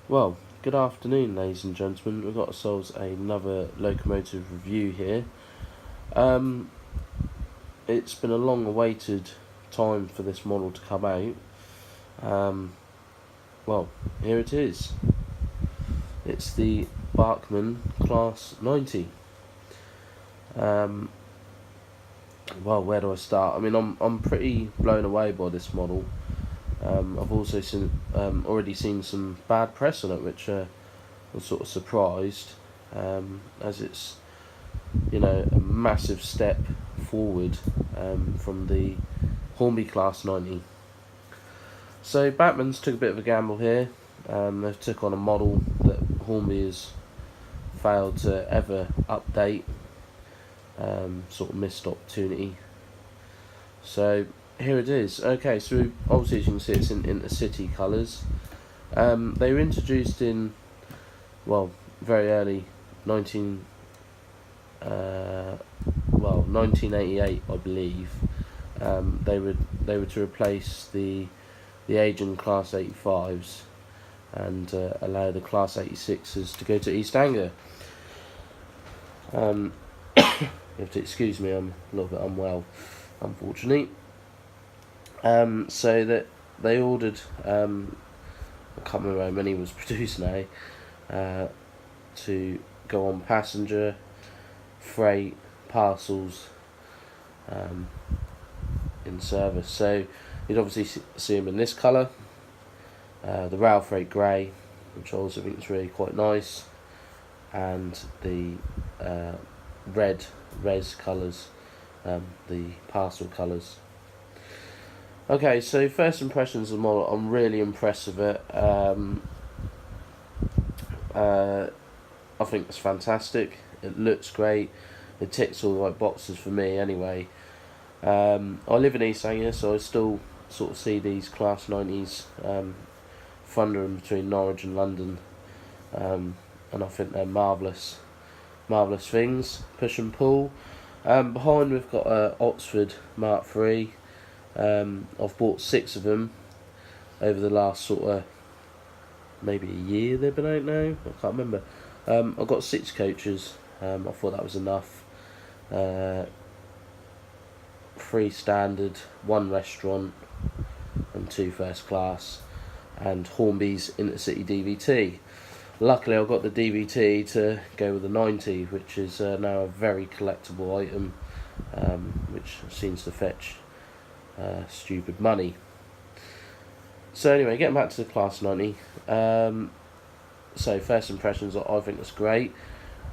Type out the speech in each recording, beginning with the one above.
Well, good afternoon, ladies and gentlemen. We've got ourselves another locomotive review here. Um, it's been a long-awaited time for this model to come out. Um, well, here it is. It's the Bachmann Class 90. Um, well, where do I start? I mean, I'm pretty blown away by this model. I've also already seen some bad press on it, which was sort of surprised, as it's a massive step forward from the Hornby Class 90. So Bachmann's took a bit of a gamble here. They've took on a model that Hornby has failed to ever update. Sort of missed opportunity. So here it is. Okay, so obviously as you can see, it's in Intercity colours. They were introduced in, very early 1988, I believe. They were to replace the aging Class 85s and allow the Class 86s to go to East Anglia. You have to excuse me, I'm a little bit unwell, unfortunately. So that they ordered, I can't remember how many was produced now, to go on passenger, freight, parcels, in service. So you'd obviously see them in this colour, the rail freight grey, which I also think is really quite nice, and the red res colours, the parcel colours. Okay, so first impressions of the model, I'm really impressed with it. I think it's fantastic. It looks great. It ticks all the right boxes for me anyway. I live in East Anglia, so I still sort of see these Class 90s thundering between Norwich and London, and I think they're marvellous things. Push and pull. Behind we've got Oxford Mark III. I've bought 6 of them over the last sort of maybe a year they've been out now. I can't remember. I've got 6 coaches. I thought that was enough. 3 standard, 1 restaurant, and 2 first class, and Hornby's Intercity DVT. Luckily, I got the DVT to go with the 90, which is now a very collectible item, which seems to fetch stupid money. So anyway, getting back to the Class 90. So first impressions, I think it's great.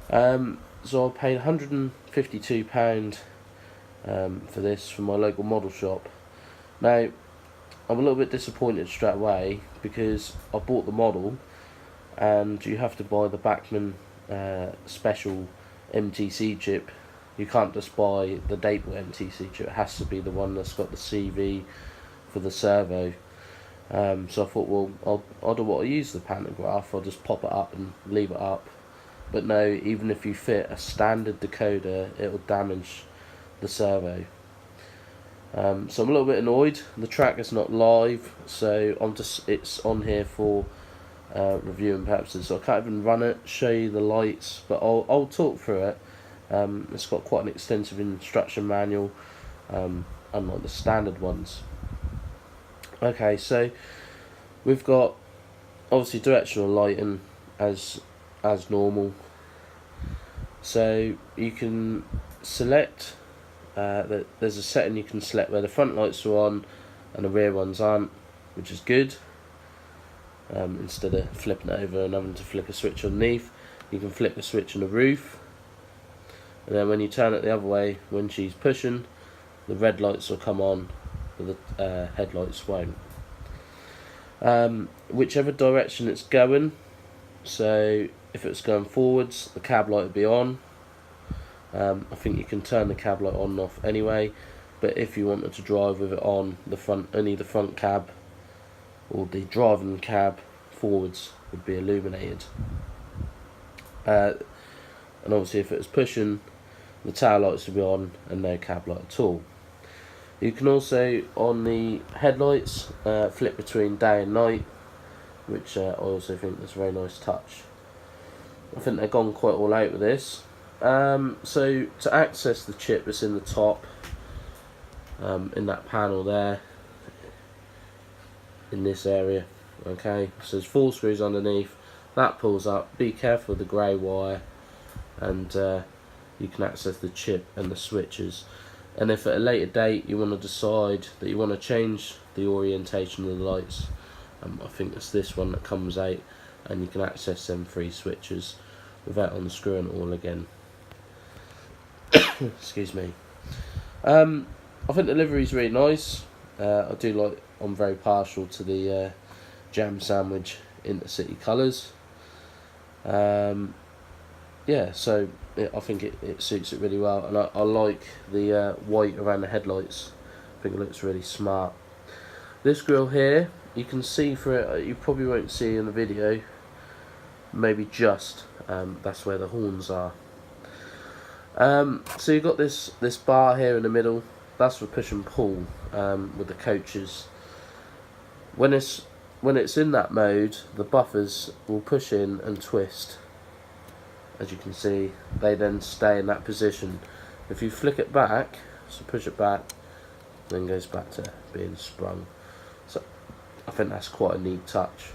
So I paid £152 for this from my local model shop. Now, I'm a little bit disappointed straight away because I bought the model and you have to buy the Bachmann special MTC chip. You can't just buy the Dapel MTC chip, it has to be the one that's got the CV for the servo. So I thought, well, I don't want to use the pantograph, I'll just pop it up and leave it up. But no, even if you fit a standard decoder, it'll damage the servo. So I'm a little bit annoyed. The track is not live, so it's on here for reviewing purposes. So I can't even run it, show you the lights, but I'll talk through it. It's got quite an extensive instruction manual, unlike the standard ones. Okay, so we've got obviously directional lighting as normal. So you can select that there's a setting you can select where the front lights are on and the rear ones aren't, which is good. Instead of flipping it over and having to flick a switch underneath, you can flick the switch on the roof, and then when you turn it the other way, when she's pushing, the red lights will come on, but the headlights won't. Whichever direction it's going, so if it's going forwards, the cab light will be on. I think you can turn the cab light on and off anyway, but if you wanted to drive with it on, only the front cab or the driving cab forwards would be illuminated. And obviously if it was pushing, the tail lights would be on and no cab light at all. You can also, on the headlights, flip between day and night. which I also think is a very nice touch. I think they've gone quite all out with this. So to access the chip that's in the top, in that panel there, in this area, okay, so there's 4 screws underneath, that pulls up. Be careful of the grey wire, and you can access the chip and the switches. And if at a later date you want to decide that you want to change the orientation of the lights, I think it's this one that comes out, and you can access them 3 switches without unscrewing it all again. Excuse me. I think the livery's really nice. I'm very partial to the jam sandwich Intercity colours. Yeah, so I think it suits it really well, and I like the white around the headlights. I think it looks really smart. This grille here, you can see through it, you probably won't see in the video, maybe just, that's where the horns are. So you've got this bar here in the middle, that's for push and pull with the coaches. When it's in that mode, the buffers will push in and twist. As you can see, they then stay in that position. If you flick it back, so push it back, then goes back to being sprung. So I think that's quite a neat touch.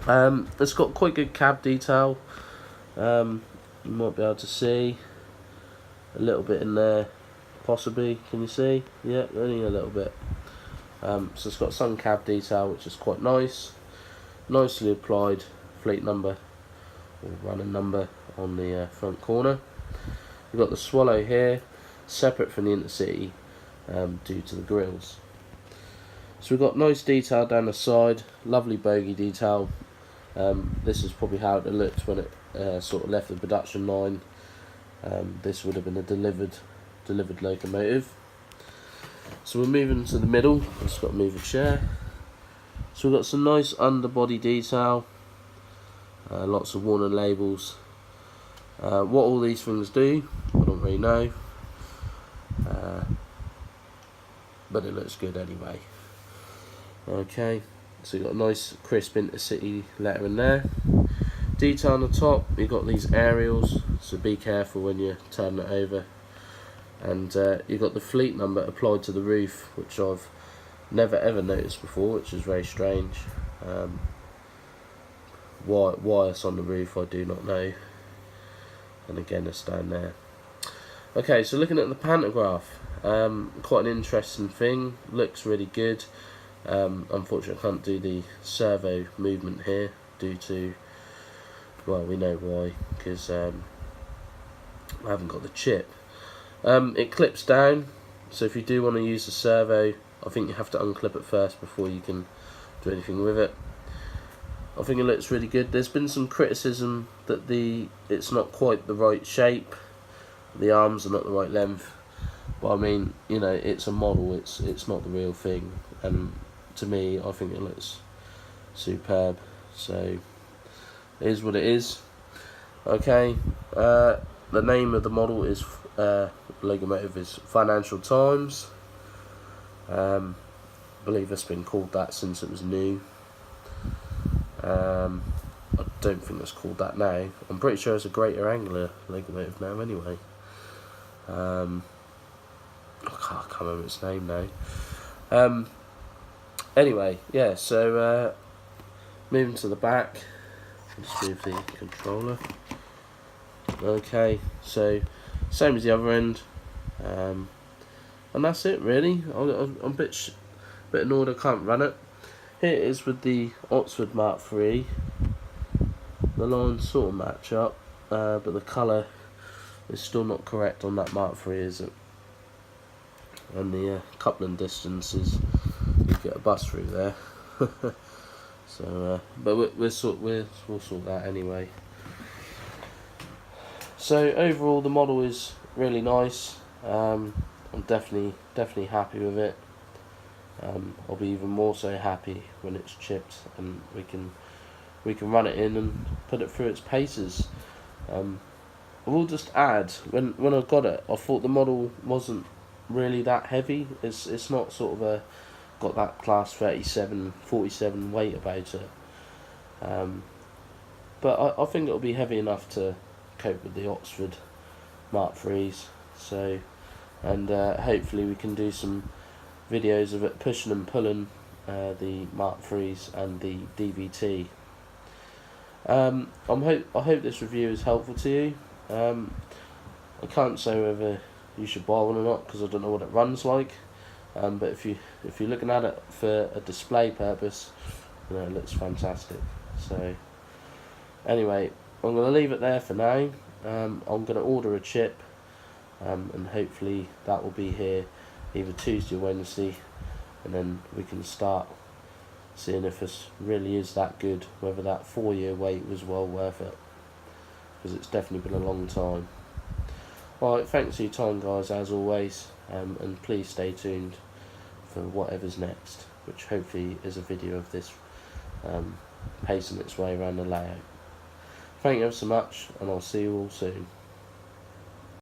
It's got quite good cab detail. You might be able to see a little bit in there, possibly. Can you see? Yeah, only a little bit. So it's got some cab detail, which is quite nice. Nicely applied fleet number or running number on the front corner. We've got the swallow here, separate from the Intercity, due to the grills. So we've got nice detail down the side, lovely bogie detail. This is probably how it looked when it sort of left the production line. This would have been a delivered locomotive. So we're moving to the middle. I've just got to move a chair. So we've got some nice underbody detail, lots of warning labels. What all these things do, I don't really know, but it looks good anyway. Okay, so you've got a nice crisp Intercity letter in there. Detail on the top, you've got these aerials, so be careful when you turn it over. And you've got the fleet number applied to the roof, which I've never ever noticed before, which is very strange. Why it's on the roof, I do not know. And again, it's down there. Okay, so looking at the pantograph, quite an interesting thing. Looks really good. Unfortunately, I can't do the servo movement here due to, well, we know why, because I haven't got the chip. It clips down, so if you do want to use the servo, I think you have to unclip it first before you can do anything with it. I think it looks really good. There's been some criticism that it's not quite the right shape, the arms are not the right length, but I mean, you know, it's a model, it's not the real thing, and to me, I think it looks superb. So it is what it is. Okay, the name of the model is locomotive is Financial Times. I believe it's been called that since it was new. I don't think it's called that now. I'm pretty sure it's a greater angular locomotive now anyway. I can't remember its name now. Anyway, yeah, so moving to the back, let's move the controller. Okay, so same as the other end, and that's it really. I'm a bit annoyed I can't run it. Here it is with the Oxford Mark III. The lines sort of match up, but the colour is still not correct on that Mark III, is it? And the coupling distances, you get a bus through there. So, but we'll sort that anyway. So overall, the model is really nice. I'm definitely happy with it. I'll be even more so happy when it's chipped and we can run it in and put it through its paces. I will just add, when I got it, I thought the model wasn't really that heavy. It's not sort of a got that class 37, 47 weight about it. But I think it'll be heavy enough to cope with the Oxford Mark IIIs. So, and hopefully we can do some videos of it pushing and pulling the Mark IIIs and the DVT. I hope this review is helpful to you. I can't say whether you should buy one or not because I don't know what it runs like. But if you're looking at it for a display purpose, you know, it looks fantastic. So anyway, I'm going to leave it there for now. I'm going to order a chip, and hopefully that will be here either Tuesday or Wednesday, and then we can start seeing if this really is that good, whether that 4-year wait was well worth it, because it's definitely been a long time. Alright, thanks for your time guys as always, and please stay tuned for whatever's next, which hopefully is a video of this pacing its way around the layout. Thank you ever so much, and I'll see you all soon.